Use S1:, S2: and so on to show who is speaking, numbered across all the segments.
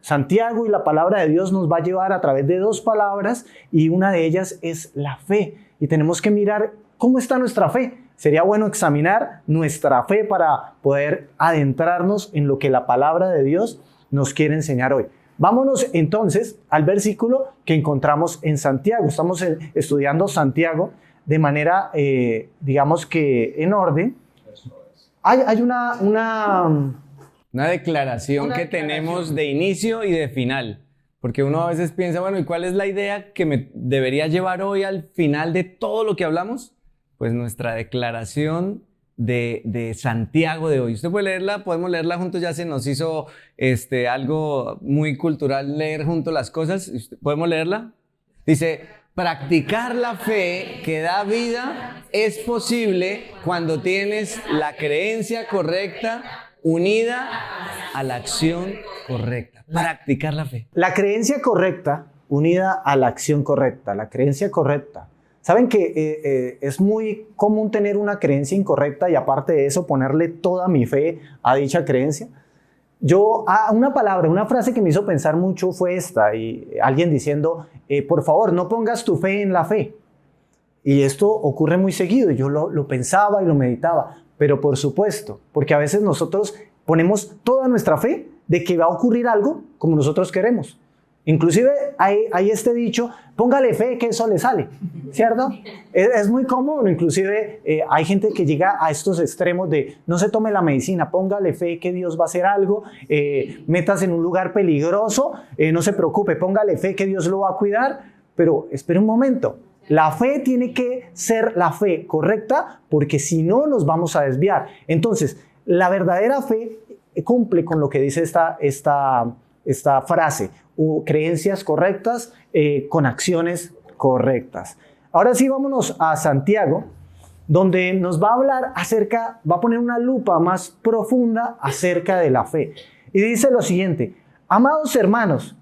S1: Santiago y la palabra de Dios nos va a llevar a través de dos palabras y una de ellas es la fe. Y tenemos que mirar cómo está nuestra fe. Sería bueno examinar nuestra fe para poder adentrarnos en lo que la palabra de Dios nos quiere enseñar hoy. Vámonos entonces al versículo que encontramos en Santiago. Estamos estudiando Santiago de manera, digamos que en orden. Hay una
S2: declaración que tenemos de inicio y de final. Porque uno a veces piensa, bueno, ¿y cuál es la idea que me debería llevar hoy al final de todo lo que hablamos? Pues nuestra declaración de Santiago de hoy. Usted puede leerla, podemos leerla juntos, ya se nos hizo algo muy cultural leer juntos las cosas. ¿Podemos leerla? Dice, practicar la fe que da vida es posible cuando tienes la creencia correcta unida a la acción correcta. Practicar la fe.
S1: La creencia correcta unida a la acción correcta. La creencia correcta. Saben que es muy común tener una creencia incorrecta y aparte de eso ponerle toda mi fe a dicha creencia. Una frase que me hizo pensar mucho fue esta, y alguien diciendo, por favor, no pongas tu fe en la fe. Y esto ocurre muy seguido, y yo lo pensaba y lo meditaba, pero por supuesto, porque a veces nosotros ponemos toda nuestra fe de que va a ocurrir algo como nosotros queremos. Inclusive hay este dicho, póngale fe que eso le sale, ¿cierto? Es muy común, inclusive hay gente que llega a estos extremos de no se tome la medicina, póngale fe que Dios va a hacer algo, métase en un lugar peligroso, no se preocupe, póngale fe que Dios lo va a cuidar, pero espere un momento, la fe tiene que ser la fe correcta porque si no nos vamos a desviar. Entonces, la verdadera fe cumple con lo que dice esta frase, creencias correctas con acciones correctas. Ahora sí, vámonos a Santiago, donde nos va a hablar va a poner una lupa más profunda acerca de la fe. Y dice lo siguiente, amados hermanos,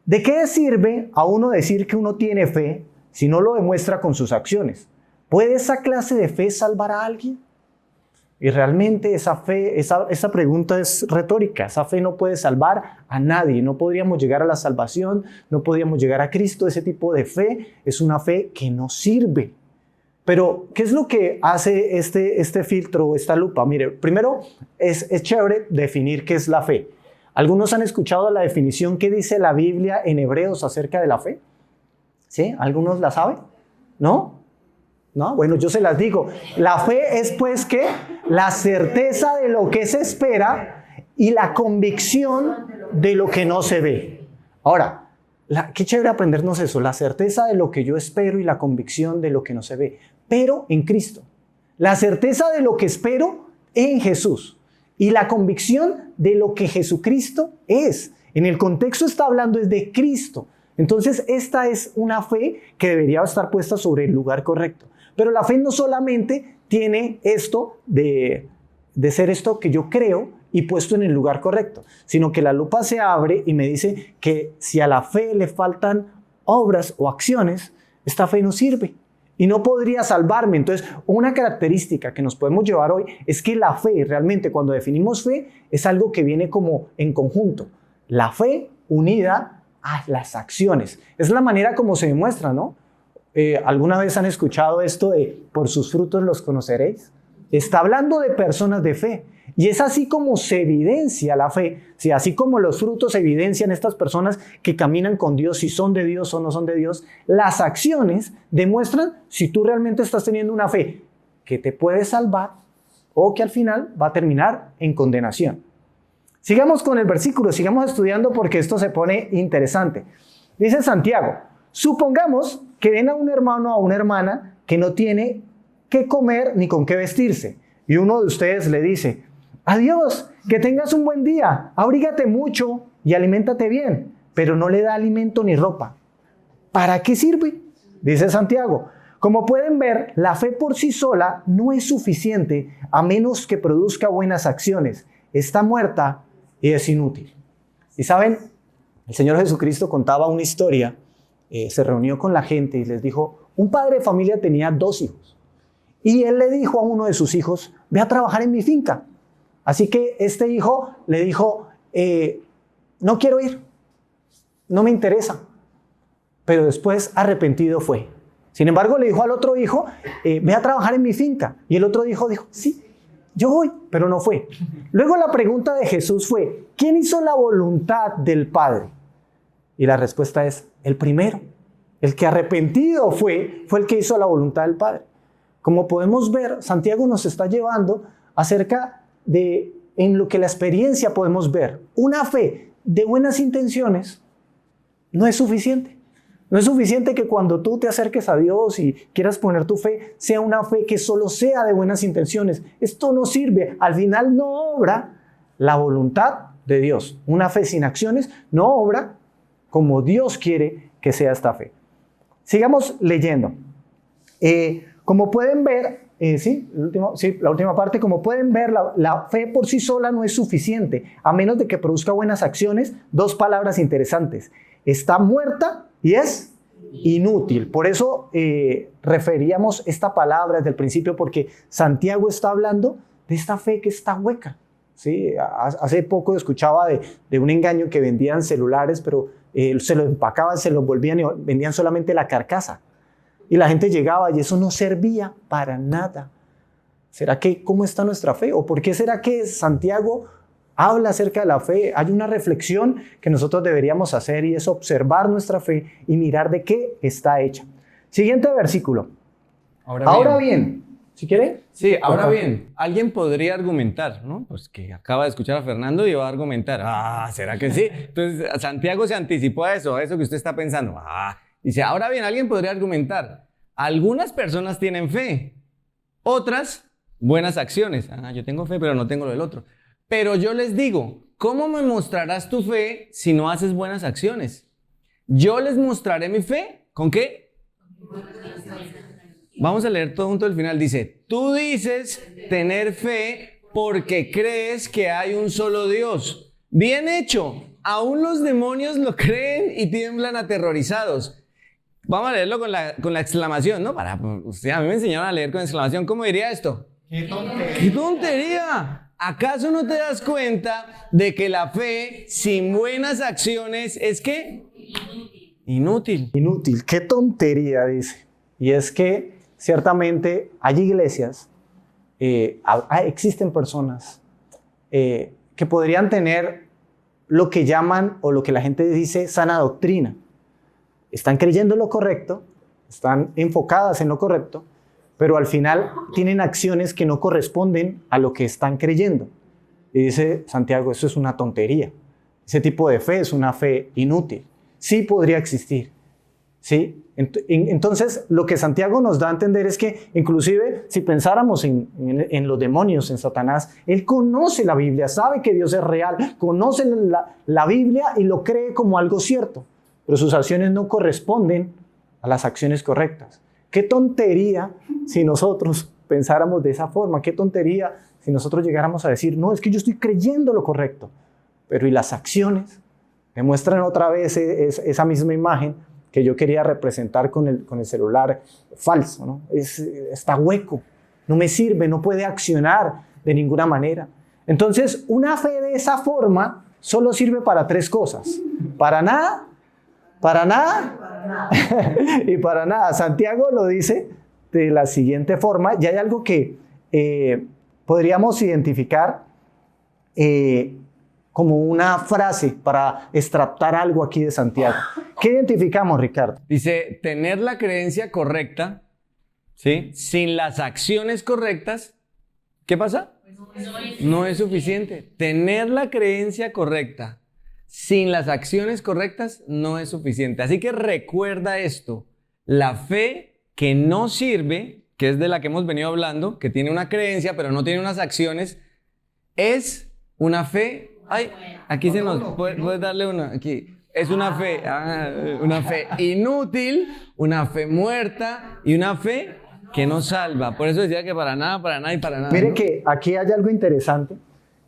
S1: ¿de qué sirve a uno decir que uno tiene fe si no lo demuestra con sus acciones? ¿Puede esa clase de fe salvar a alguien? Y realmente esa pregunta es retórica. Esa fe no puede salvar a nadie. No podríamos llegar a la salvación, no podríamos llegar a Cristo. Ese tipo de fe es una fe que no sirve. Pero, ¿qué es lo que hace este filtro, esta lupa? Mire, primero es chévere definir qué es la fe. ¿Algunos han escuchado la definición que dice la Biblia en Hebreos acerca de la fe? ¿Sí? ¿Algunos la saben? ¿No? ¿No? Bueno, yo se las digo. La fe es pues que la certeza de lo que se espera y la convicción de lo que no se ve. Ahora, qué chévere aprendernos eso, la certeza de lo que yo espero y la convicción de lo que no se ve, pero en Cristo. La certeza de lo que espero en Jesús y la convicción de lo que Jesucristo es. En el contexto está hablando es de Cristo. Entonces, esta es una fe que debería estar puesta sobre el lugar correcto. Pero la fe no solamente tiene esto de ser esto que yo creo y puesto en el lugar correcto, sino que la lupa se abre y me dice que si a la fe le faltan obras o acciones, esta fe no sirve y no podría salvarme. Entonces, una característica que nos podemos llevar hoy es que la fe, realmente cuando definimos fe, es algo que viene como en conjunto. La fe unida a las acciones. Es la manera como se demuestra, ¿no? ¿Alguna vez han escuchado esto de por sus frutos los conoceréis? Está hablando de personas de fe. Y es así como se evidencia la fe. Sí, así como los frutos evidencian estas personas que caminan con Dios, si son de Dios o no son de Dios, las acciones demuestran si tú realmente estás teniendo una fe que te puede salvar o que al final va a terminar en condenación. Sigamos con el versículo, sigamos estudiando porque esto se pone interesante. Dice Santiago, supongamos que ven a un hermano o a una hermana que no tiene qué comer ni con qué vestirse. Y uno de ustedes le dice, adiós, que tengas un buen día, abrígate mucho y aliméntate bien, pero no le da alimento ni ropa. ¿Para qué sirve? Dice Santiago. Como pueden ver, la fe por sí sola no es suficiente a menos que produzca buenas acciones. Está muerta y es inútil. Y saben, el Señor Jesucristo contaba una historia, se reunió con la gente y les dijo, un padre de familia tenía 2 hijos. Y él le dijo a uno de sus hijos, ve a trabajar en mi finca. Así que este hijo le dijo, no quiero ir. no me interesa. Pero después arrepentido fue. Sin embargo, le dijo al otro hijo, ve a trabajar en mi finca. Y el otro hijo dijo, sí, yo voy, pero no fue. Luego la pregunta de Jesús fue, ¿quién hizo la voluntad del Padre? Y la respuesta es, el primero. El que arrepentido fue el que hizo la voluntad del Padre. Como podemos ver, Santiago nos está llevando acerca de, en lo que la experiencia podemos ver, una fe de buenas intenciones no es suficiente. No es suficiente que cuando tú te acerques a Dios y quieras poner tu fe, sea una fe que solo sea de buenas intenciones. Esto no sirve. Al final no obra la voluntad de Dios. Una fe sin acciones no obra como Dios quiere que sea esta fe. Sigamos leyendo. Como pueden ver, la última parte, como pueden ver, la fe por sí sola no es suficiente, a menos de que produzca buenas acciones. Dos palabras interesantes. Está muerta y es inútil. Por eso referíamos esta palabra desde el principio, porque Santiago está hablando de esta fe que está hueca. ¿Sí? Hace poco escuchaba de un engaño que vendían celulares, pero se lo empacaban, se lo volvían y vendían solamente la carcasa. Y la gente llegaba y eso no servía para nada. ¿Será que cómo está nuestra fe? ¿O por qué será que Santiago habla acerca de la fe? Hay una reflexión que nosotros deberíamos hacer y es observar nuestra fe y mirar de qué está hecha. Siguiente versículo. Ahora bien, ¿sí quiere?
S2: Sí, ahora bien, alguien podría argumentar, ¿no? Pues que acaba de escuchar a Fernando y va a argumentar. ¿Será que sí? Entonces, Santiago se anticipó a eso que usted está pensando. Dice, ahora bien, alguien podría argumentar. Algunas personas tienen fe, otras buenas acciones. Yo tengo fe, pero no tengo lo del otro. Pero yo les digo, ¿cómo me mostrarás tu fe si no haces buenas acciones? Yo les mostraré mi fe, ¿con qué? Vamos a leer todo junto al final. Dice, tú dices tener fe porque crees que hay un solo Dios. Bien hecho, aún los demonios lo creen y tiemblan aterrorizados. Vamos a leerlo con la exclamación, ¿no? A mí me enseñaron a leer con exclamación. ¿Cómo diría esto? ¡Qué tontería! ¡Qué tontería! ¿Acaso no te das cuenta de que la fe sin buenas acciones es qué? Inútil.
S1: Inútil. ¡Qué tontería! Dice. Y es que ciertamente hay iglesias, existen personas que podrían tener lo que llaman o lo que la gente dice sana doctrina. Están creyendo lo correcto, están enfocadas en lo correcto, pero al final tienen acciones que no corresponden a lo que están creyendo. Y dice Santiago, eso es una tontería. Ese tipo de fe es una fe inútil. Sí podría existir, ¿sí? Entonces, lo que Santiago nos da a entender es que, inclusive, si pensáramos en los demonios, en Satanás, él conoce la Biblia, sabe que Dios es real, conoce la Biblia y lo cree como algo cierto, pero sus acciones no corresponden a las acciones correctas. Qué tontería si nosotros pensáramos de esa forma, qué tontería si nosotros llegáramos a decir, no, es que yo estoy creyendo lo correcto, pero y las acciones demuestran otra vez esa misma imagen que yo quería representar con el celular falso, ¿no? Está hueco, no me sirve, no puede accionar de ninguna manera. Entonces, una fe de esa forma solo sirve para tres cosas: para nada, para nada y para nada. Santiago lo dice de la siguiente forma, y hay algo que podríamos identificar como una frase para extractar algo aquí de Santiago. ¿Qué identificamos, Ricardo?
S2: Dice, tener la creencia correcta, ¿sí? Sin las acciones correctas, ¿qué pasa? No es suficiente. Tener la creencia correcta sin las acciones correctas no es suficiente. Así que recuerda esto, la fe que no sirve, que es de la que hemos venido hablando, que tiene una creencia pero no tiene unas acciones, es una fe. Ay, aquí se nos puedes darle una. Aquí es una fe inútil, una fe muerta y una fe que no salva. Por eso decía que para nada y para nada.
S1: Miren, ¿no? Que aquí hay algo interesante.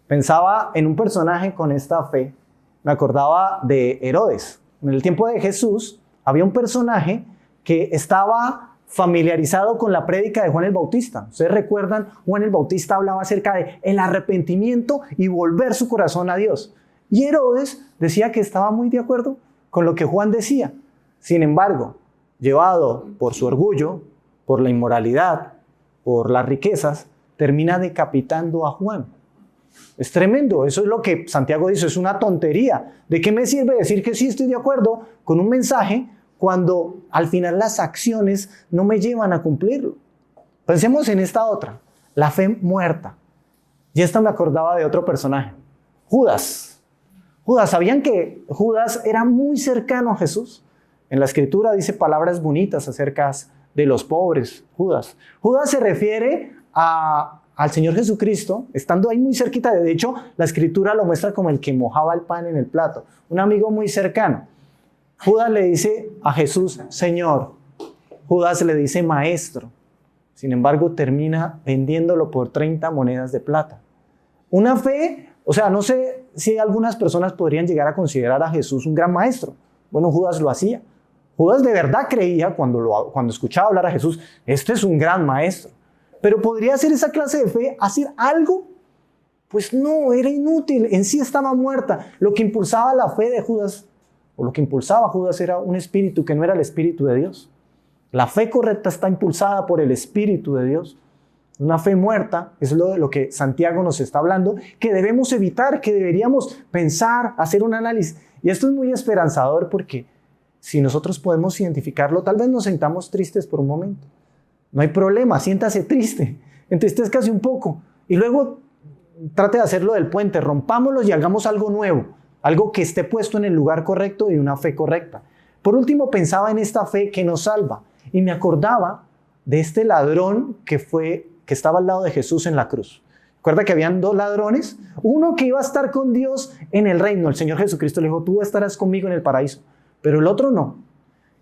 S1: Pensaba en un personaje con esta fe. Me acordaba de Herodes. En el tiempo de Jesús había un personaje que estaba familiarizado con la prédica de Juan el Bautista. Ustedes recuerdan, Juan el Bautista hablaba acerca de el arrepentimiento y volver su corazón a Dios. Y Herodes decía que estaba muy de acuerdo con lo que Juan decía. Sin embargo, llevado por su orgullo, por la inmoralidad, por las riquezas, termina decapitando a Juan. Es tremendo, eso es lo que Santiago dice, es una tontería. ¿De qué me sirve decir que sí estoy de acuerdo con un mensaje cuando al final las acciones no me llevan a cumplirlo? Pensemos en esta otra, la fe muerta. Y esta me acordaba de otro personaje, Judas. ¿Sabían que Judas era muy cercano a Jesús? En la Escritura dice palabras bonitas acerca de los pobres, Judas. Judas se refiere al Señor Jesucristo, estando ahí muy cerquita. De hecho, la Escritura lo muestra como el que mojaba el pan en el plato, un amigo muy cercano. Judas le dice a Jesús, Señor. Judas le dice maestro. Sin embargo, termina vendiéndolo por 30 monedas de plata. Una fe, o sea, no sé si algunas personas podrían llegar a considerar a Jesús un gran maestro. Bueno, Judas lo hacía. Judas de verdad creía cuando escuchaba hablar a Jesús, este es un gran maestro. Pero ¿podría hacer esa clase de fe hacer algo? Pues no, era inútil, en sí estaba muerta. Lo que impulsaba la fe de Judas, o lo que impulsaba a Judas era un espíritu que no era el espíritu de Dios. La fe correcta está impulsada por el espíritu de Dios. Una fe muerta es lo que Santiago nos está hablando, que debemos evitar, que deberíamos pensar, hacer un análisis. Y esto es muy esperanzador porque si nosotros podemos identificarlo, tal vez nos sintamos tristes por un momento. No hay problema, siéntase triste, entristezcase un poco y luego trate de hacerlo del puente, rompámoslo y hagamos algo nuevo, algo que esté puesto en el lugar correcto y una fe correcta. Por último, pensaba en esta fe que nos salva y me acordaba de este ladrón que estaba al lado de Jesús en la cruz. Recuerda que habían 2 ladrones, uno que iba a estar con Dios en el reino. El Señor Jesucristo le dijo, tú estarás conmigo en el paraíso, pero el otro no.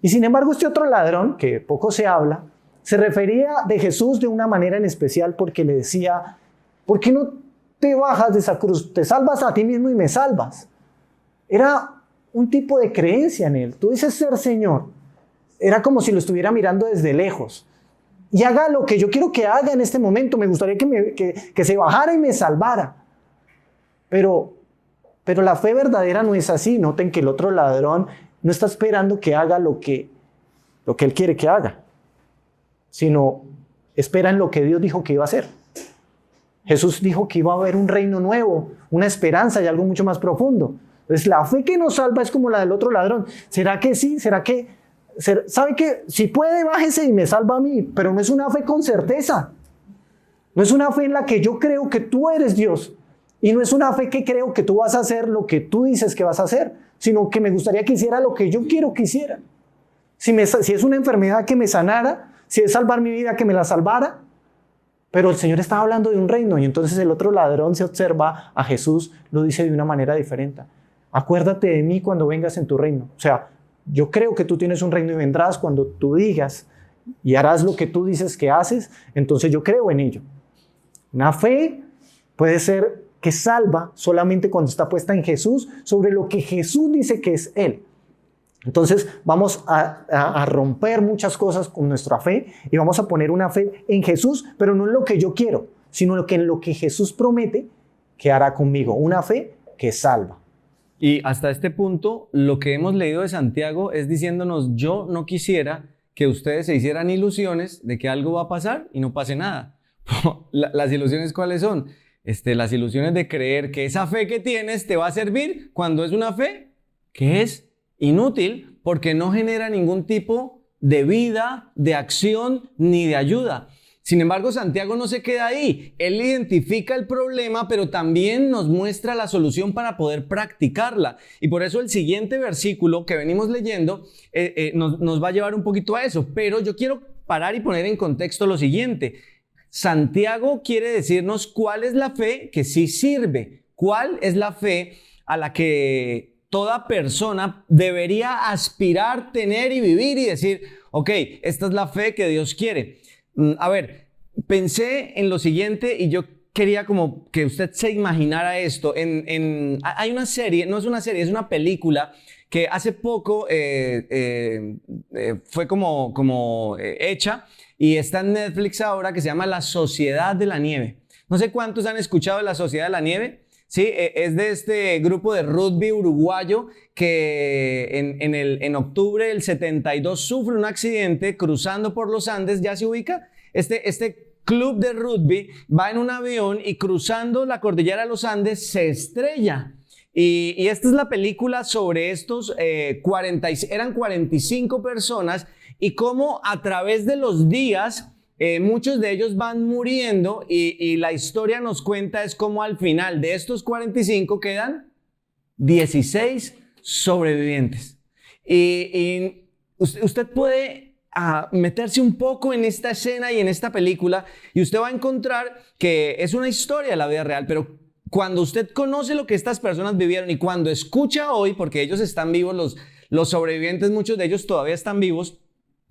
S1: Y sin embargo, este otro ladrón, que poco se habla, se refería de Jesús de una manera en especial porque le decía, ¿por qué no te bajas de esa cruz? Te salvas a ti mismo y me salvas. Era un tipo de creencia en él. Tú dices ser Señor. Era como si lo estuviera mirando desde lejos. Y haga lo que yo quiero que haga en este momento. Me gustaría que se bajara y me salvara. Pero la fe verdadera no es así. Noten que el otro ladrón no está esperando que haga lo que él quiere que haga, sino espera en lo que Dios dijo que iba a hacer. Jesús dijo que iba a haber un reino nuevo, una esperanza y algo mucho más profundo. Entonces la fe que nos salva es como la del otro ladrón. ¿Será que sí? ¿Sabe qué? Si puede, bájese y me salva a mí, pero no es una fe con certeza. No es una fe en la que yo creo que tú eres Dios. Y no es una fe que creo que tú vas a hacer lo que tú dices que vas a hacer, sino que me gustaría que hiciera lo que yo quiero que hiciera. Si es una enfermedad, que me sanara. Si es salvar mi vida, que me la salvara. Pero el Señor estaba hablando de un reino y entonces el otro ladrón se observa a Jesús, lo dice de una manera diferente. Acuérdate de mí cuando vengas en tu reino. O sea, yo creo que tú tienes un reino y vendrás cuando tú digas y harás lo que tú dices que haces, entonces yo creo en ello. Una fe puede ser que salva solamente cuando está puesta en Jesús, sobre lo que Jesús dice que es Él. Entonces vamos a romper muchas cosas con nuestra fe y vamos a poner una fe en Jesús, pero no en lo que yo quiero, sino en lo que Jesús promete que hará conmigo. Una fe que salva.
S2: Y hasta este punto, lo que hemos leído de Santiago es diciéndonos, yo no quisiera que ustedes se hicieran ilusiones de que algo va a pasar y no pase nada. ¿Las ilusiones cuáles son? Las ilusiones de creer que esa fe que tienes te va a servir cuando es una fe que es inútil porque no genera ningún tipo de vida, de acción ni de ayuda. Sin embargo, Santiago no se queda ahí. Él identifica el problema, pero también nos muestra la solución para poder practicarla. Y por eso el siguiente versículo que venimos leyendo nos va a llevar un poquito a eso. Pero yo quiero parar y poner en contexto lo siguiente. Santiago quiere decirnos cuál es la fe que sí sirve. ¿Cuál es la fe a la que toda persona debería aspirar, tener y vivir y decir, ok, esta es la fe que Dios quiere? A ver, pensé en lo siguiente y yo quería como que usted se imaginara esto. Hay una serie, no es una serie, es una película que hace poco fue como hecha y está en Netflix ahora, que se llama La Sociedad de la Nieve. No sé cuántos han escuchado de La Sociedad de la Nieve. ¿sí? Es de este grupo de rugby uruguayo que en octubre del 72 sufre un accidente cruzando por los Andes. ¿Ya se ubica? Este club de rugby va en un avión y cruzando la cordillera de los Andes se estrella. Y esta es la película sobre estos eran 45 personas y cómo a través de los días muchos de ellos van muriendo y la historia nos cuenta es cómo al final de estos 45 quedan 16 sobrevivientes. Y usted puede meterse un poco en esta escena y en esta película y usted va a encontrar que es una historia de la vida real, pero cuando usted conoce lo que estas personas vivieron y cuando escucha hoy, porque ellos están vivos, los sobrevivientes, muchos de ellos todavía están vivos,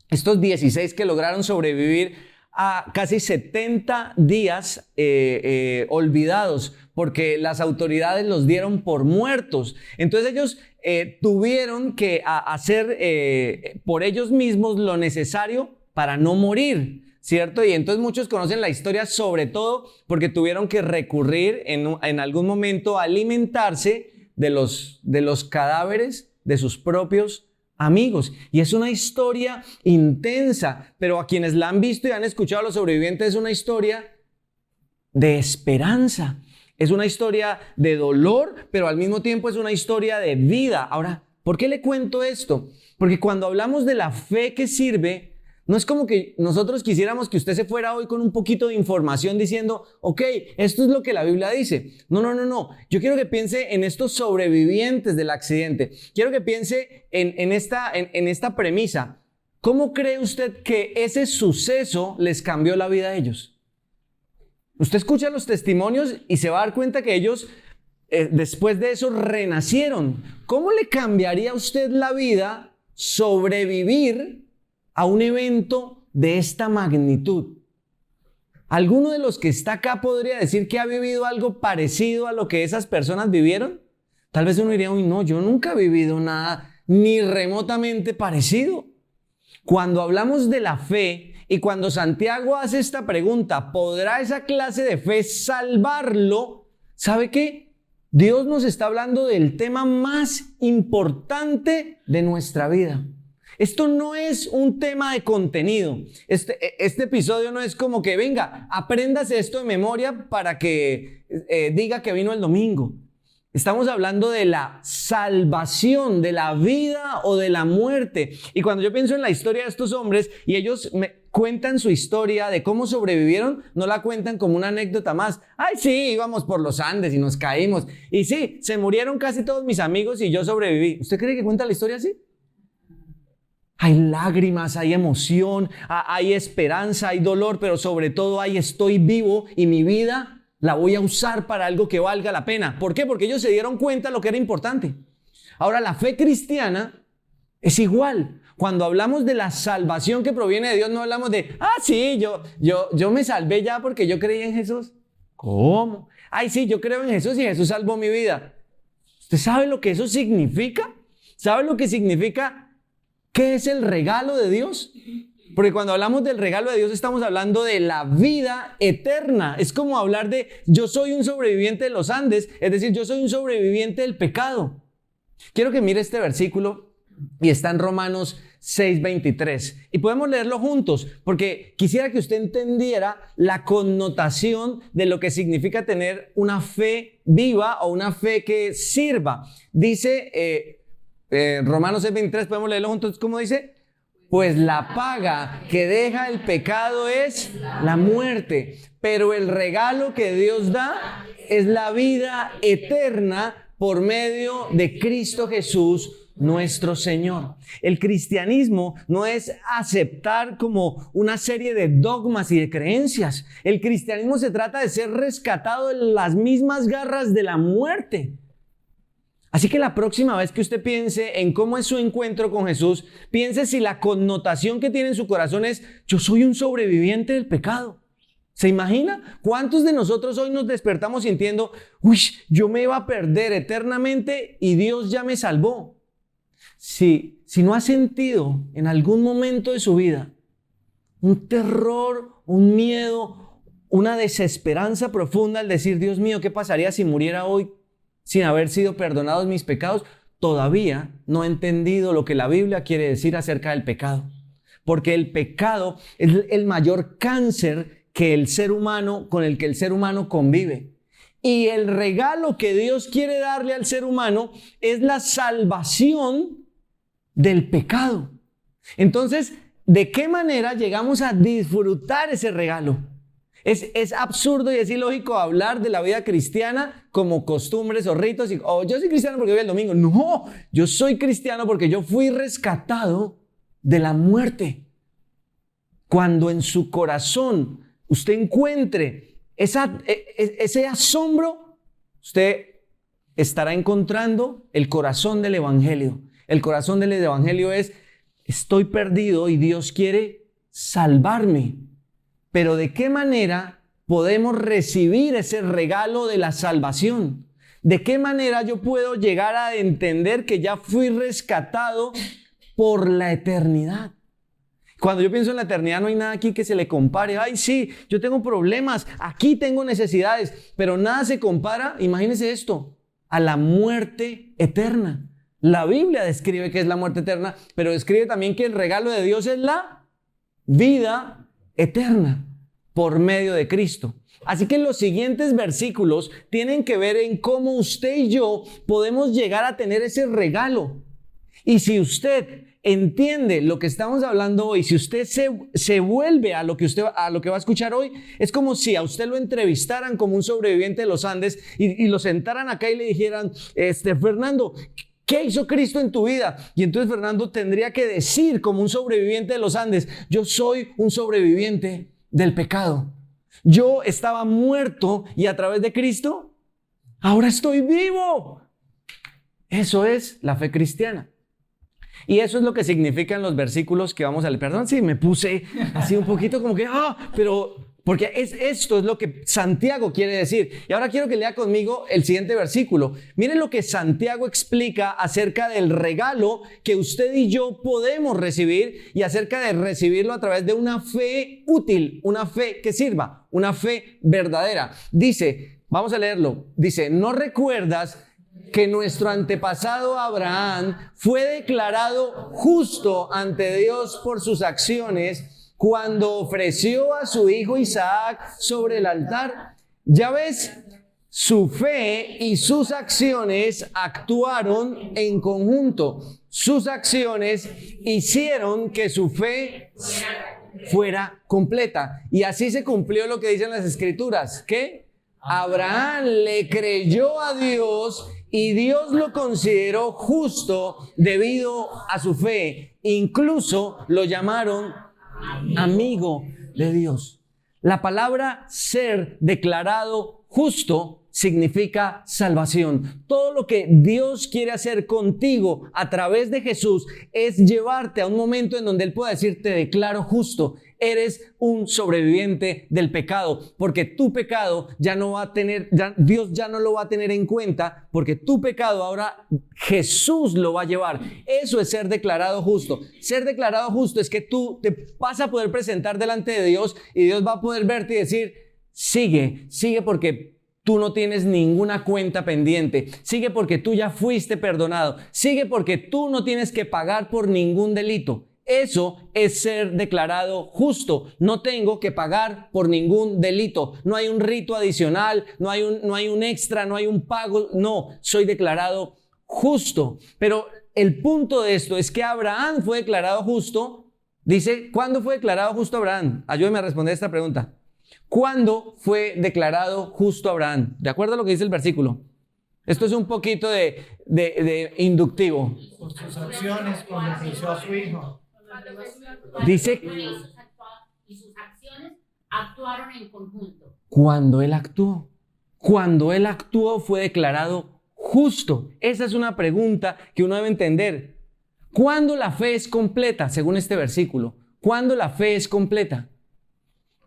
S2: estos 16 que lograron sobrevivir a casi 70 días olvidados porque las autoridades los dieron por muertos. Entonces ellos tuvieron que hacer por ellos mismos lo necesario para no morir, ¿cierto? Y entonces muchos conocen la historia sobre todo porque tuvieron que recurrir en algún momento a alimentarse de los cadáveres de sus propios amigos. Y es una historia intensa, pero a quienes la han visto y han escuchado a los sobrevivientes es una historia de esperanza. Es una historia de dolor, pero al mismo tiempo es una historia de vida. Ahora, ¿por qué le cuento esto? Porque cuando hablamos de la fe que sirve, no es como que nosotros quisiéramos que usted se fuera hoy con un poquito de información diciendo, ok, esto es lo que la Biblia dice. No. Yo quiero que piense en estos sobrevivientes del accidente. Quiero que piense en esta premisa. ¿Cómo cree usted que ese suceso les cambió la vida a ellos? Usted escucha los testimonios y se va a dar cuenta que ellos, después de eso, renacieron. ¿Cómo le cambiaría a usted la vida sobrevivir a un evento de esta magnitud? ¿Alguno de los que está acá podría decir que ha vivido algo parecido a lo que esas personas vivieron? Tal vez uno diría, uy, no, yo nunca he vivido nada ni remotamente parecido. Cuando hablamos de la fe y cuando Santiago hace esta pregunta, ¿podrá esa clase de fe salvarlo? ¿Sabe qué? Dios nos está hablando del tema más importante de nuestra vida. Esto no es un tema de contenido. Este episodio no es como que, venga, apréndase esto de memoria para que diga que vino el domingo. Estamos hablando de la salvación, de la vida o de la muerte. Y cuando yo pienso en la historia de estos hombres y ellos me cuentan su historia de cómo sobrevivieron, no la cuentan como una anécdota más. Ay, sí, íbamos por los Andes y nos caímos. Y sí, se murieron casi todos mis amigos y yo sobreviví. ¿Usted cree que cuenta la historia así? Hay lágrimas, hay emoción, hay esperanza, hay dolor, pero sobre todo hay estoy vivo y mi vida la voy a usar para algo que valga la pena. ¿Por qué? Porque ellos se dieron cuenta de lo que era importante. Ahora, la fe cristiana es igual. Cuando hablamos de la salvación que proviene de Dios, no hablamos de, sí, yo me salvé ya porque yo creí en Jesús. ¿Cómo? Ay, sí, yo creo en Jesús y Jesús salvó mi vida. ¿Usted sabe lo que eso significa? ¿Sabe lo que significa? ¿Qué es el regalo de Dios? Porque cuando hablamos del regalo de Dios estamos hablando de la vida eterna. Es como hablar de yo soy un sobreviviente de los Andes, es decir, yo soy un sobreviviente del pecado. Quiero que mire este versículo y está en Romanos 6:23 y podemos leerlo juntos porque quisiera que usted entendiera la connotación de lo que significa tener una fe viva o una fe que sirva. Dice Romanos 6:23, podemos leerlo juntos, ¿cómo dice? Pues la paga que deja el pecado es la muerte, pero el regalo que Dios da es la vida eterna por medio de Cristo Jesús, nuestro Señor. El cristianismo no es aceptar como una serie de dogmas y de creencias. El cristianismo se trata de ser rescatado de las mismas garras de la muerte. Así que la próxima vez que usted piense en cómo es su encuentro con Jesús, piense si la connotación que tiene en su corazón es yo soy un sobreviviente del pecado. ¿Se imagina? ¿Cuántos de nosotros hoy nos despertamos sintiendo uy, yo me iba a perder eternamente y Dios ya me salvó? Si no ha sentido en algún momento de su vida un terror, un miedo, una desesperanza profunda al decir Dios mío, ¿qué pasaría si muriera hoy sin haber sido perdonados mis pecados, todavía no he entendido lo que la Biblia quiere decir acerca del pecado. Porque el pecado es el mayor cáncer que el ser humano, con el que el ser humano convive. Y el regalo que Dios quiere darle al ser humano es la salvación del pecado. Entonces, ¿de qué manera llegamos a disfrutar ese regalo? Es absurdo y es ilógico hablar de la vida cristiana como costumbres o ritos. Yo soy cristiano porque voy el domingo. No, yo soy cristiano porque yo fui rescatado de la muerte. Cuando en su corazón usted encuentre ese asombro, usted estará encontrando el corazón del Evangelio. El corazón del Evangelio es: estoy perdido y Dios quiere salvarme. Pero ¿de qué manera podemos recibir ese regalo de la salvación? ¿De qué manera yo puedo llegar a entender que ya fui rescatado por la eternidad? Cuando yo pienso en la eternidad, no hay nada aquí que se le compare. Ay, sí, yo tengo problemas, aquí tengo necesidades, pero nada se compara, imagínense esto, a la muerte eterna. La Biblia describe que es la muerte eterna, pero describe también que el regalo de Dios es la vida eterna por medio de Cristo. Así que los siguientes versículos tienen que ver en cómo usted y yo podemos llegar a tener ese regalo. Y si usted entiende lo que estamos hablando hoy, si usted se vuelve a lo que va a escuchar hoy, es como si a usted lo entrevistaran como un sobreviviente de los Andes y lo sentaran acá y le dijeran: Fernando, ¿qué hizo Cristo en tu vida? Y entonces Fernando tendría que decir, como un sobreviviente de los Andes: yo soy un sobreviviente del pecado. Yo estaba muerto y a través de Cristo ahora estoy vivo. Eso es la fe cristiana. Y eso es lo que significan los versículos que vamos a leer. Perdón si me puse así un poquito como que, pero porque esto es lo que Santiago quiere decir. Y ahora quiero que lea conmigo el siguiente versículo. Miren lo que Santiago explica acerca del regalo que usted y yo podemos recibir y acerca de recibirlo a través de una fe útil, una fe que sirva, una fe verdadera. Dice, vamos a leerlo, dice: ¿no recuerdas que nuestro antepasado Abraham fue declarado justo ante Dios por sus acciones cuando ofreció a su hijo Isaac sobre el altar? Ya ves, su fe y sus acciones actuaron en conjunto. Sus acciones hicieron que su fe fuera completa. Y así se cumplió lo que dicen las Escrituras, que Abraham le creyó a Dios y Dios lo consideró justo debido a su fe. Incluso lo llamaron amigo de Dios. La palabra ser declarado justo significa salvación. Todo lo que Dios quiere hacer contigo a través de Jesús es llevarte a un momento en donde Él pueda decir: te declaro justo. Eres un sobreviviente del pecado, porque tu pecado ya no va a tener, Dios ya no lo va a tener en cuenta, porque tu pecado ahora Jesús lo va a llevar. Eso es ser declarado justo. Ser declarado justo es que tú te vas a poder presentar delante de Dios y Dios va a poder verte y decir: sigue porque tú no tienes ninguna cuenta pendiente. Sigue porque tú ya fuiste perdonado. Sigue porque tú no tienes que pagar por ningún delito. Eso es ser declarado justo. No tengo que pagar por ningún delito. No hay un rito adicional, no hay un extra, no hay un pago. No, soy declarado justo. Pero el punto de esto es que Abraham fue declarado justo. Dice, ¿cuándo fue declarado justo Abraham? Ayúdeme a responder esta pregunta. ¿Cuándo fue declarado justo Abraham? De acuerdo a lo que dice el versículo. Esto es un poquito de inductivo.
S3: Por sus acciones, cuando ofreció a su hijo.
S2: Dice,
S4: y sus acciones actuaron en conjunto.
S2: Cuando él actuó fue declarado justo. Esa es una pregunta que uno debe entender. ¿Cuándo la fe es completa? Según este versículo. ¿Cuándo la fe es completa?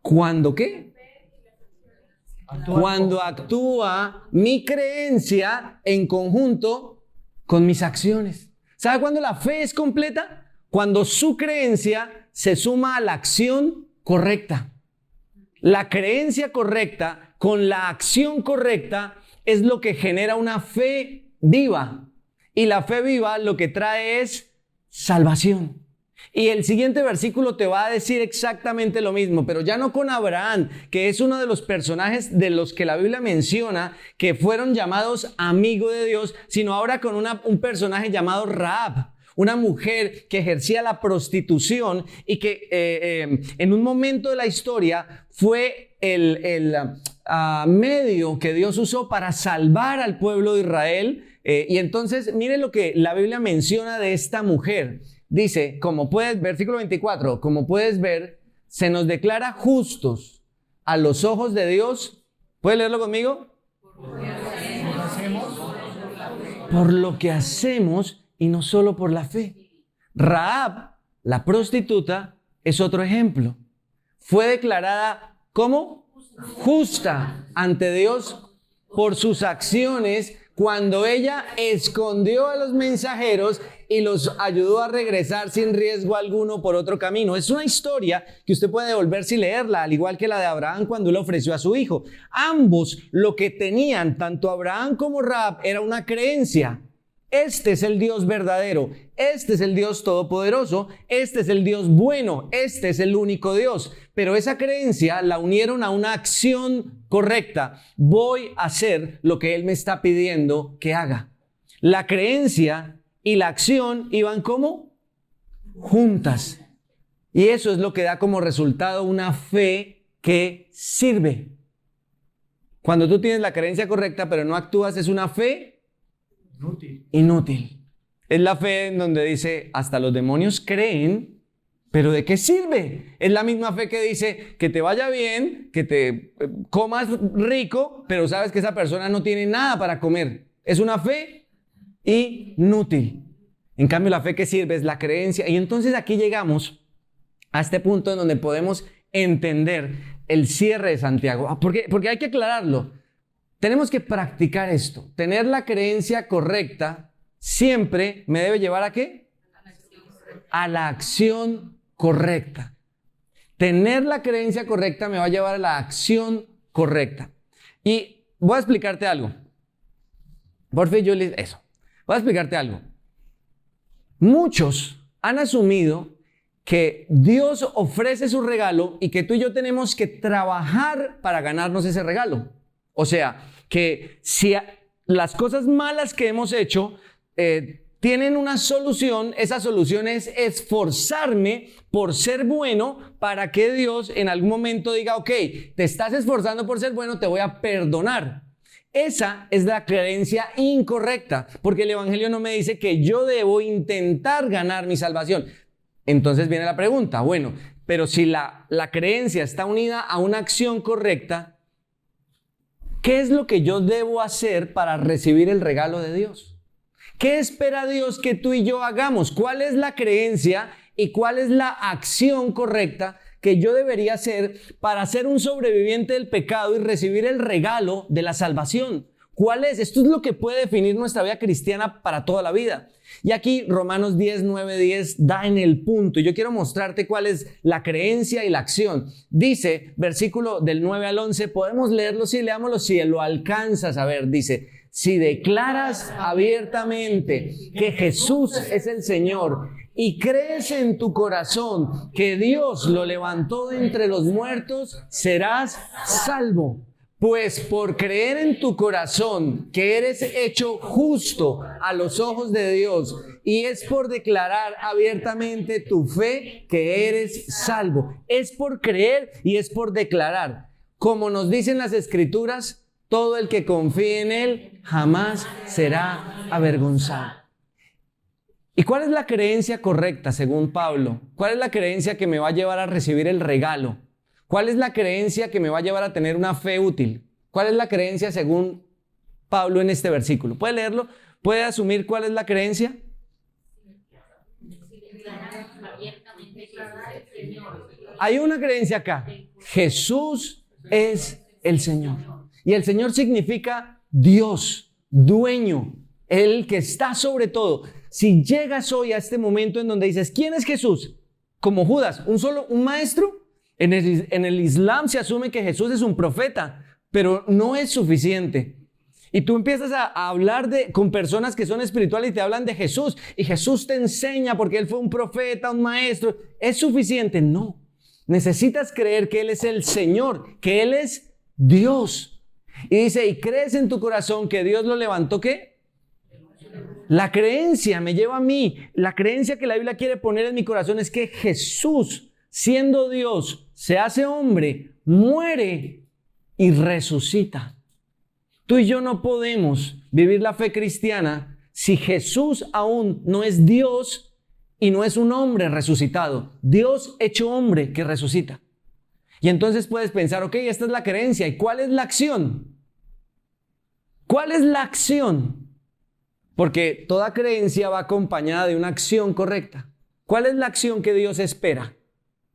S2: ¿Cuándo qué? Cuando actúa mi creencia en conjunto con mis acciones. ¿Sabe cuándo la fe es completa? Cuando su creencia se suma a la acción correcta. La creencia correcta con la acción correcta es lo que genera una fe viva. Y la fe viva lo que trae es salvación. Y el siguiente versículo te va a decir exactamente lo mismo, pero ya no con Abraham, que es uno de los personajes de los que la Biblia menciona que fueron llamados amigo de Dios, sino ahora con un personaje llamado Rahab, una mujer que ejercía la prostitución y que en un momento de la historia fue el medio que Dios usó para salvar al pueblo de Israel. Y entonces, mire lo que la Biblia menciona de esta mujer. Dice, versículo 24, como puedes ver, se nos declara justos a los ojos de Dios. ¿Puedes leerlo conmigo? Por lo que hacemos y no solo por la fe. Rahab, la prostituta, es otro ejemplo. Fue declarada como justa ante Dios por sus acciones cuando ella escondió a los mensajeros y los ayudó a regresar sin riesgo alguno por otro camino. Es una historia que usted puede devolverse y leerla, al igual que la de Abraham cuando le ofreció a su hijo. Ambos lo que tenían, tanto Abraham como Rahab, era una creencia. Este es el Dios verdadero, este es el Dios todopoderoso, este es el Dios bueno, este es el único Dios. Pero esa creencia la unieron a una acción correcta. Voy a hacer lo que Él me está pidiendo que haga. La creencia y la acción iban como juntas. Y eso es lo que da como resultado una fe que sirve. Cuando tú tienes la creencia correcta pero no actúas, es una fe inútil. Es la fe en donde dice, hasta los demonios creen, pero ¿de qué sirve? Es la misma fe que dice que te vaya bien, que te comas rico, pero sabes que esa persona no tiene nada para comer. Es una fe inútil. En cambio, la fe que sirve es la creencia. Y entonces aquí llegamos a este punto en donde podemos entender el cierre de Santiago. Porque hay que aclararlo. Tenemos que practicar esto. Tener la creencia correcta siempre me debe llevar ¿a qué? A la acción correcta. Tener la creencia correcta me va a llevar a la acción correcta. Y voy a explicarte algo. Por fin, Julie, eso. Voy a explicarte algo. Muchos han asumido que Dios ofrece su regalo y que tú y yo tenemos que trabajar para ganarnos ese regalo. O sea, que si las cosas malas que hemos hecho tienen una solución, esa solución es esforzarme por ser bueno para que Dios en algún momento diga, ok, te estás esforzando por ser bueno, te voy a perdonar. Esa es la creencia incorrecta, porque el Evangelio no me dice que yo debo intentar ganar mi salvación. Entonces viene la pregunta, bueno, pero si la creencia está unida a una acción correcta, ¿qué es lo que yo debo hacer para recibir el regalo de Dios? ¿Qué espera Dios que tú y yo hagamos? ¿Cuál es la creencia y cuál es la acción correcta que yo debería hacer para ser un sobreviviente del pecado y recibir el regalo de la salvación? ¿Cuál es? Esto es lo que puede definir nuestra vida cristiana para toda la vida. Y aquí Romanos 10, 9, 10 da en el punto. Y yo quiero mostrarte cuál es la creencia y la acción. Dice, versículo del 9 al 11, podemos leerlo, sí, leámoslo, si lo alcanzas a ver. Dice, si declaras abiertamente que Jesús es el Señor y crees en tu corazón que Dios lo levantó de entre los muertos, serás salvo. Pues por creer en tu corazón que eres hecho justo a los ojos de Dios y es por declarar abiertamente tu fe que eres salvo. Es por creer y es por declarar. Como nos dicen las Escrituras, todo el que confíe en Él jamás será avergonzado. ¿Y cuál es la creencia correcta según Pablo? ¿Cuál es la creencia que me va a llevar a recibir el regalo? ¿Cuál es la creencia que me va a llevar a tener una fe útil? ¿Cuál es la creencia según Pablo en este versículo? ¿Puede leerlo? ¿Puede asumir cuál es la creencia? Hay una creencia acá. Jesús es el Señor. Y el Señor significa Dios, dueño, el que está sobre todo. Si llegas hoy a este momento en donde dices, ¿quién es Jesús? Como Judas, un maestro. En el Islam se asume que Jesús es un profeta, pero no es suficiente. Y tú empiezas a hablar con personas que son espirituales y te hablan de Jesús. Y Jesús te enseña porque Él fue un profeta, un maestro. ¿Es suficiente? No. Necesitas creer que Él es el Señor, que Él es Dios. Y dice, ¿y crees en tu corazón que Dios lo levantó qué? La creencia me lleva a mí. La creencia que la Biblia quiere poner en mi corazón es que Jesús, siendo Dios, se hace hombre, muere y resucita. Tú y yo no podemos vivir la fe cristiana si Jesús aún no es Dios y no es un hombre resucitado. Dios hecho hombre que resucita. Y entonces puedes pensar, ok, esta es la creencia. ¿Y cuál es la acción? ¿Cuál es la acción? Porque toda creencia va acompañada de una acción correcta. ¿Cuál es la acción que Dios espera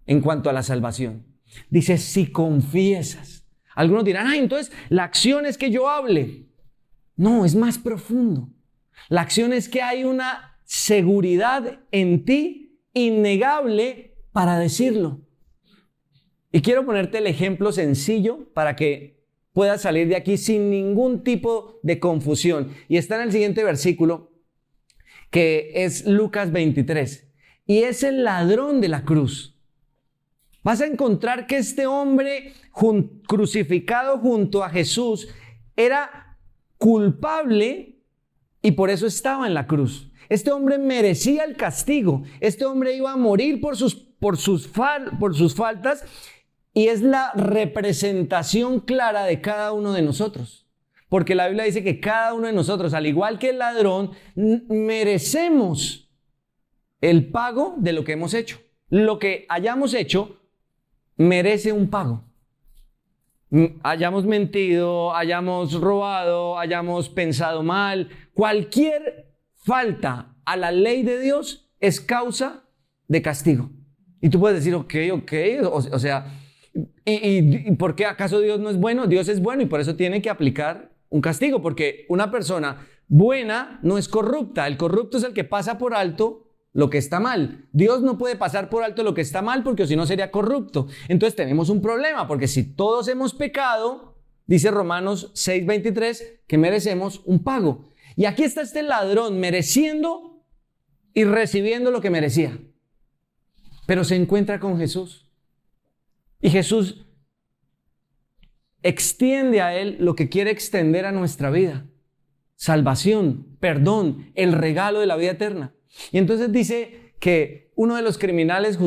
S2: en cuanto a la salvación? Dice, si confiesas. Algunos dirán, entonces la acción es que yo hable. No, es más profundo. La acción es que hay una seguridad en ti innegable para decirlo. Y quiero ponerte el ejemplo sencillo para que puedas salir de aquí sin ningún tipo de confusión. Y está en el siguiente versículo, que es Lucas 23. Y es el ladrón de la cruz. Vas a encontrar que este hombre crucificado junto a Jesús era culpable y por eso estaba en la cruz. Este hombre merecía el castigo. Este hombre iba a morir por sus faltas y es la representación clara de cada uno de nosotros. Porque la Biblia dice que cada uno de nosotros, al igual que el ladrón, merecemos el pago de lo que hemos hecho. Lo que hayamos hecho merece un pago. Hayamos mentido, hayamos robado, hayamos pensado mal, cualquier falta a la ley de Dios es causa de castigo. Y tú puedes decir, ok, o sea, ¿y por qué acaso Dios no es bueno? Dios es bueno y por eso tiene que aplicar un castigo, porque una persona buena no es corrupta. El corrupto es el que pasa por alto lo que está mal. Dios no puede pasar por alto lo que está mal porque si no sería corrupto. Entonces tenemos un problema porque si todos hemos pecado, dice Romanos 6:23, que merecemos un pago. Y aquí está este ladrón mereciendo y recibiendo lo que merecía. Pero se encuentra con Jesús. Y Jesús extiende a él lo que quiere extender a nuestra vida. Salvación, perdón, el regalo de la vida eterna. Y entonces dice que uno de los criminales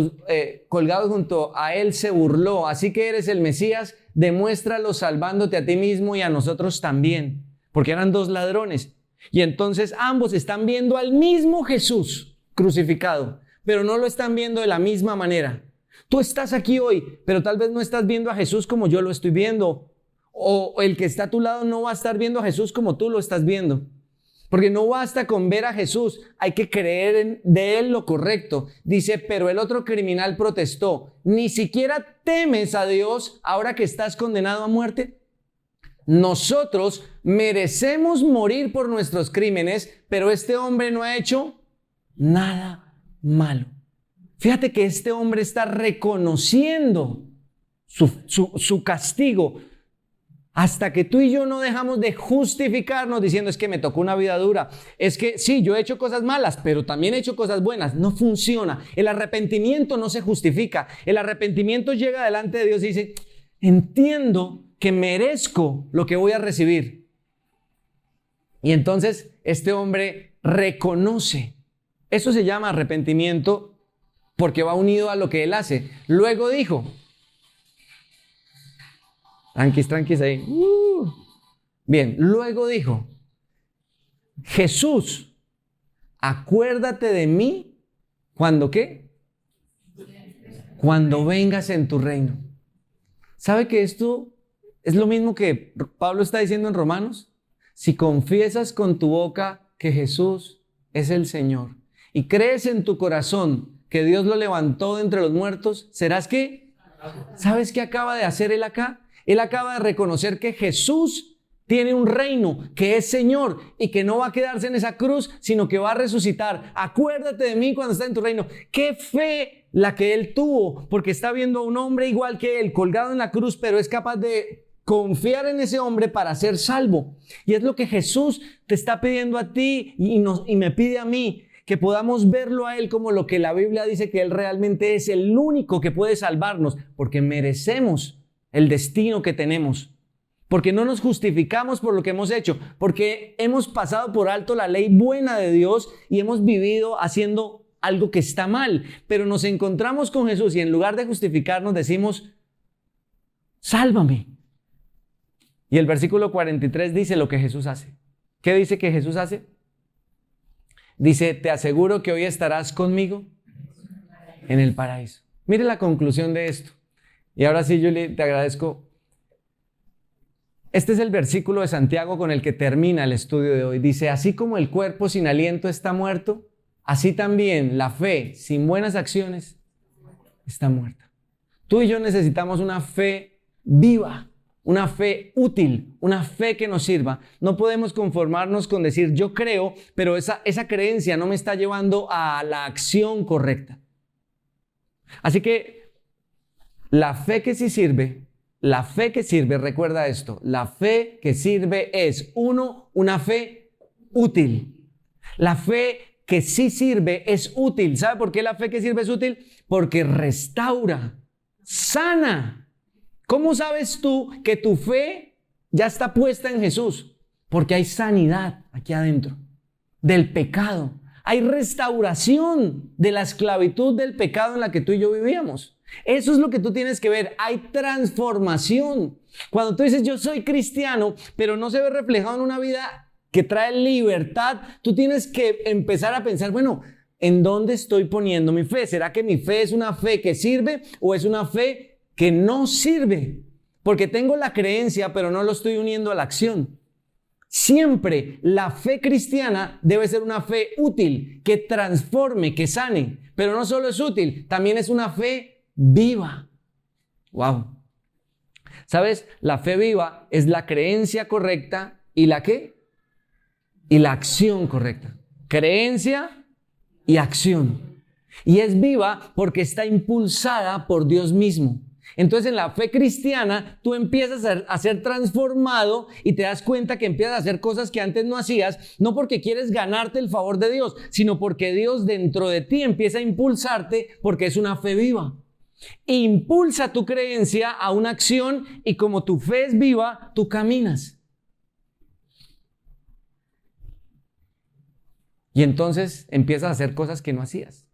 S2: colgados junto a él se burló. Así que eres el Mesías, demuéstralo salvándote a ti mismo y a nosotros también. Porque eran dos ladrones. Y entonces ambos están viendo al mismo Jesús crucificado, pero no lo están viendo de la misma manera. Tú estás aquí hoy, pero tal vez no estás viendo a Jesús como yo lo estoy viendo. O el que está a tu lado no va a estar viendo a Jesús como tú lo estás viendo. Porque no basta con ver a Jesús, hay que creer de Él lo correcto. Dice, pero el otro criminal protestó, ¿ni siquiera temes a Dios ahora que estás condenado a muerte? Nosotros merecemos morir por nuestros crímenes, pero este hombre no ha hecho nada malo. Fíjate que este hombre está reconociendo su castigo. Hasta que tú y yo no dejamos de justificarnos diciendo es que me tocó una vida dura, es que sí, yo he hecho cosas malas, pero también he hecho cosas buenas. No funciona. El arrepentimiento no se justifica. El arrepentimiento llega delante de Dios y dice, entiendo que merezco lo que voy a recibir. Y entonces este hombre reconoce. Eso se llama arrepentimiento porque va unido a lo que él hace. Luego dijo, tranquis ahí. Bien, luego dijo, Jesús, acuérdate de mí, ¿cuándo qué? Cuando vengas en tu reino. ¿Sabe que esto es lo mismo que Pablo está diciendo en Romanos? Si confiesas con tu boca que Jesús es el Señor y crees en tu corazón que Dios lo levantó de entre los muertos, ¿serás qué? ¿Sabes qué acaba de hacer él acá? Él acaba de reconocer que Jesús tiene un reino, que es Señor y que no va a quedarse en esa cruz, sino que va a resucitar. Acuérdate de mí cuando está en tu reino. ¡Qué fe la que él tuvo! Porque está viendo a un hombre igual que él, colgado en la cruz, pero es capaz de confiar en ese hombre para ser salvo. Y es lo que Jesús te está pidiendo a ti y me pide a mí, que podamos verlo a Él como lo que la Biblia dice que Él realmente es el único que puede salvarnos, porque merecemos el destino que tenemos, porque no nos justificamos por lo que hemos hecho, porque hemos pasado por alto la ley buena de Dios y hemos vivido haciendo algo que está mal, pero nos encontramos con Jesús y en lugar de justificarnos decimos, sálvame. Y el versículo 43 dice lo que Jesús hace. ¿Qué dice que Jesús hace? Dice, te aseguro que hoy estarás conmigo en el paraíso. Mire la conclusión de esto. Y ahora sí, Julie, te agradezco. Este es el versículo de Santiago con el que termina el estudio de hoy. Dice, así como el cuerpo sin aliento está muerto, así también la fe sin buenas acciones está muerta. Tú y yo necesitamos una fe viva, una fe útil, una fe que nos sirva. No podemos conformarnos con decir yo creo, pero esa creencia no me está llevando a la acción correcta. Así que la fe que sí sirve, recuerda esto, la fe que sirve es, uno, una fe útil. La fe que sí sirve es útil. ¿Sabe por qué la fe que sirve es útil? Porque restaura, sana. ¿Cómo sabes tú que tu fe ya está puesta en Jesús? Porque hay sanidad aquí adentro del pecado. Hay restauración de la esclavitud del pecado en la que tú y yo vivíamos. Eso es lo que tú tienes que ver. Hay transformación. Cuando tú dices yo soy cristiano, pero no se ve reflejado en una vida que trae libertad, tú tienes que empezar a pensar, bueno, ¿en dónde estoy poniendo mi fe? ¿Será que mi fe es una fe que sirve o es una fe que no sirve? Porque tengo la creencia, pero no lo estoy uniendo a la acción. Siempre la fe cristiana debe ser una fe útil, que transforme, que sane. Pero no solo es útil, también es una fe viva. ¡Wow! ¿Sabes? La fe viva es la creencia correcta y ¿la qué? Y la acción correcta. Creencia y acción. Y es viva porque está impulsada por Dios mismo. Entonces en la fe cristiana tú empiezas a ser transformado y te das cuenta que empiezas a hacer cosas que antes no hacías, no porque quieres ganarte el favor de Dios, sino porque Dios dentro de ti empieza a impulsarte porque es una fe viva. Impulsa tu creencia a una acción y como tu fe es viva, tú caminas. Y entonces empiezas a hacer cosas que no hacías.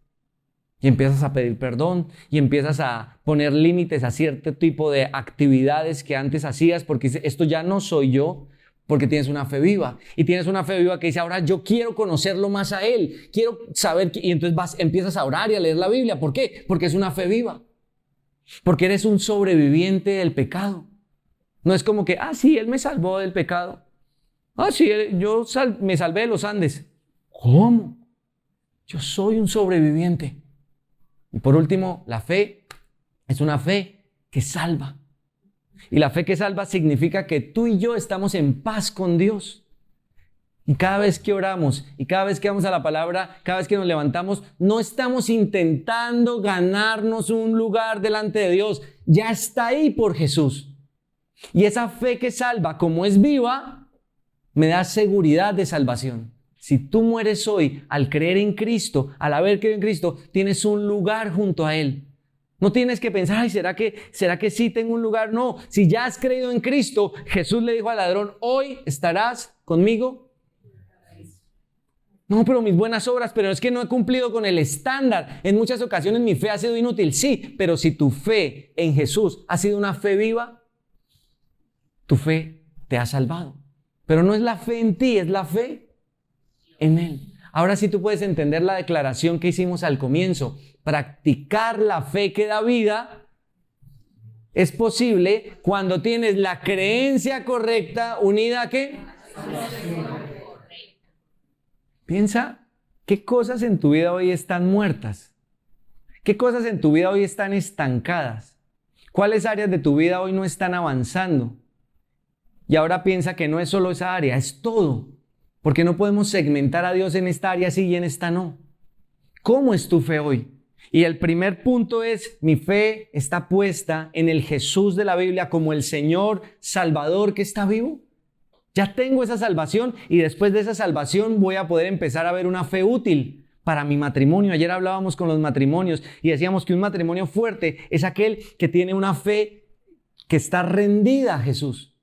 S2: Y empiezas a pedir perdón y empiezas a poner límites a cierto tipo de actividades que antes hacías porque dices, esto ya no soy yo, porque tienes una fe viva. Y tienes una fe viva que dice, ahora yo quiero conocerlo más a Él, quiero saber, y entonces empiezas a orar y a leer la Biblia. ¿Por qué? Porque es una fe viva. Porque eres un sobreviviente del pecado. No es como que, sí, Él me salvó del pecado. Sí, yo me salvé de los Andes. ¿Cómo? Yo soy un sobreviviente. Y por último, la fe es una fe que salva. Y la fe que salva significa que tú y yo estamos en paz con Dios. Y cada vez que oramos y cada vez que vamos a la palabra, cada vez que nos levantamos, no estamos intentando ganarnos un lugar delante de Dios. Ya está ahí por Jesús. Y esa fe que salva, como es viva, me da seguridad de salvación. Si tú mueres hoy al creer en Cristo, al haber creído en Cristo, tienes un lugar junto a Él. No tienes que pensar, ¿será que sí tengo un lugar? No, si ya has creído en Cristo, Jesús le dijo al ladrón, hoy estarás conmigo. No, pero mis buenas obras, pero es que no he cumplido con el estándar. En muchas ocasiones mi fe ha sido inútil. Sí, pero si tu fe en Jesús ha sido una fe viva, tu fe te ha salvado. Pero no es la fe en ti, es la fe en Él. Ahora sí tú puedes entender la declaración que hicimos al comienzo. Practicar la fe que da vida es posible cuando tienes la creencia correcta unida ¿a qué? Piensa, ¿qué cosas en tu vida hoy están muertas? ¿Qué cosas en tu vida hoy están estancadas? ¿Cuáles áreas de tu vida hoy no están avanzando? Y ahora piensa que no es solo esa área, es todo. Porque no podemos segmentar a Dios en esta área sí y en esta no. ¿Cómo es tu fe hoy? Y el primer punto es, mi fe está puesta en el Jesús de la Biblia como el Señor Salvador que está vivo. Ya tengo esa salvación y después de esa salvación voy a poder empezar a ver una fe útil para mi matrimonio. Ayer hablábamos con los matrimonios y decíamos que un matrimonio fuerte es aquel que tiene una fe que está rendida a Jesús.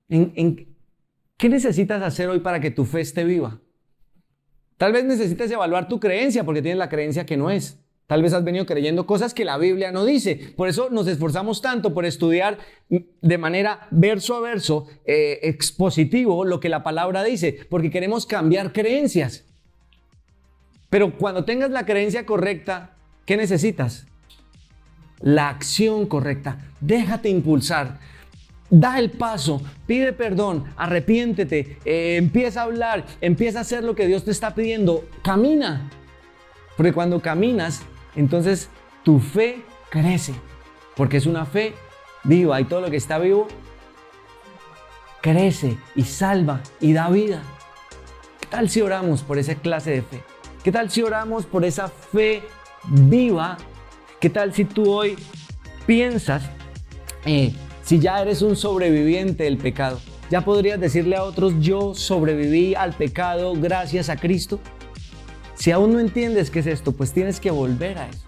S2: ¿Qué necesitas hacer hoy para que tu fe esté viva? Tal vez necesites evaluar tu creencia porque tienes la creencia que no es. Tal vez has venido creyendo cosas que la Biblia no dice. Por eso nos esforzamos tanto por estudiar de manera verso a verso, expositivo, lo que la palabra dice, porque queremos cambiar creencias. Pero cuando tengas la creencia correcta, ¿qué necesitas? La acción correcta. Déjate impulsar. Da el paso, pide perdón, arrepiéntete, empieza a hablar, empieza a hacer lo que Dios te está pidiendo, camina. Porque cuando caminas, entonces tu fe crece, porque es una fe viva y todo lo que está vivo crece y salva y da vida. ¿Qué tal si oramos por esa clase de fe? ¿Qué tal si oramos por esa fe viva? ¿Qué tal si tú hoy piensas si ya eres un sobreviviente del pecado? ¿Ya podrías decirle a otros, yo sobreviví al pecado gracias a Cristo? Si aún no entiendes qué es esto, pues tienes que volver a eso.